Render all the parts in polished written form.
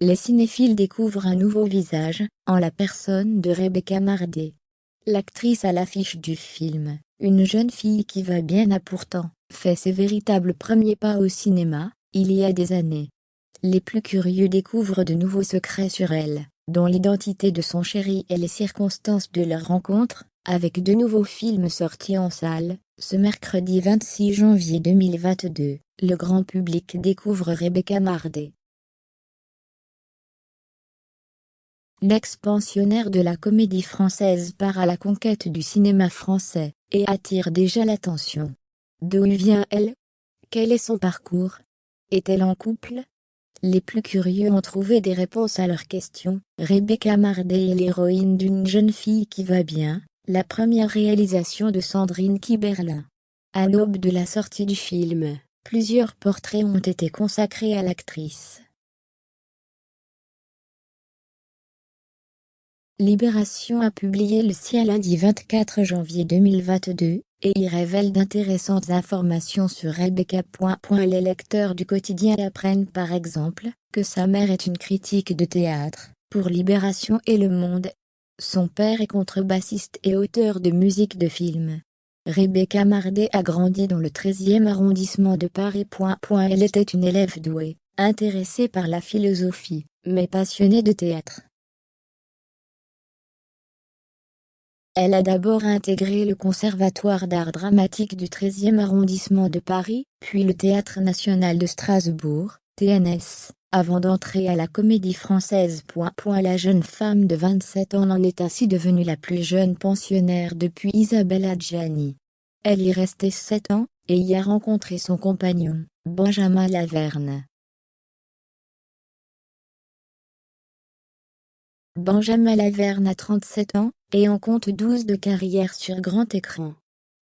les cinéphiles découvrent un nouveau visage, en la personne de Rebecca Marder. L'actrice à l'affiche du film, une jeune fille qui va bien, a pourtant fait ses véritables premiers pas au cinéma, il y a des années. Les plus curieux découvrent de nouveaux secrets sur elle, dont l'identité de son chéri et les circonstances de leur rencontre, avec de nouveaux films sortis en salle. Ce mercredi 26 janvier 2022, le grand public découvre Rebecca Marder. L'ex-pensionnaire de la Comédie Française part à la conquête du cinéma français, et attire déjà l'attention. D'où vient-elle? Quel est son parcours? Est-elle en couple? Les plus curieux ont trouvé des réponses à leurs questions. Rebecca Marder est l'héroïne d'une jeune fille qui va bien, la première réalisation de Sandrine Kiberlin. À l'aube de la sortie du film, plusieurs portraits ont été consacrés à l'actrice. Libération a publié le sien lundi 24 janvier 2022, et y révèle d'intéressantes informations sur Rebecca. Les lecteurs du quotidien apprennent par exemple que sa mère est une critique de théâtre pour Libération et Le Monde. Son père est contrebassiste et auteur de musique de film. Rebecca Marder a grandi dans le 13e arrondissement de Paris. Elle était une élève douée, intéressée par la philosophie, mais passionnée de théâtre. Elle a d'abord intégré le Conservatoire d'art dramatique du 13e arrondissement de Paris, puis le Théâtre national de Strasbourg, TNS, avant d'entrer à la Comédie Française. La jeune femme de 27 ans en est ainsi devenue la plus jeune pensionnaire depuis Isabelle Adjani. Elle y restait 7 ans, et y a rencontré son compagnon, Benjamin Laverne. Benjamin Laverne a 37 ans, et en compte 12 de carrière sur grand écran.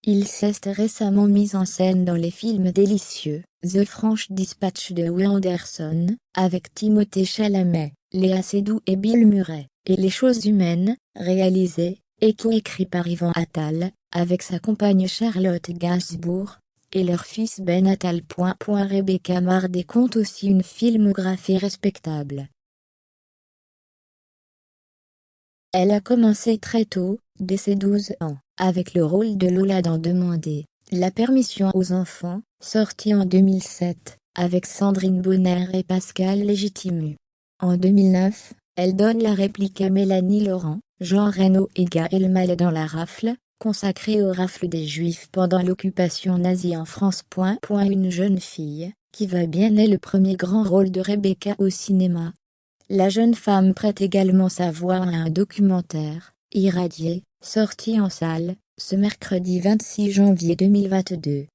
Il s'est récemment mis en scène dans les films délicieux, The French Dispatch de Wes Anderson, avec Timothée Chalamet, Léa Seydoux et Bill Murray, et Les Choses Humaines, réalisé et coécrit par Yvan Attal, avec sa compagne Charlotte Gainsbourg, et leur fils Ben Attal. Rebecca Marder compte aussi une filmographie respectable. Elle a commencé très tôt, dès ses 12 ans, avec le rôle de Lola dans Demander la permission aux enfants, sorti en 2007, avec Sandrine Bonner et Pascal Légitimu. En 2009, elle donne la réplique à Mélanie Laurent, Jean Reno et Gaël Mallet dans La Rafle, consacrée aux rafles des Juifs pendant l'occupation nazie en France. Une jeune fille, qui va bien est le premier grand rôle de Rebecca au cinéma. La jeune femme prête également sa voix à un documentaire, Irradié, sorti en salle, ce mercredi 26 janvier 2022.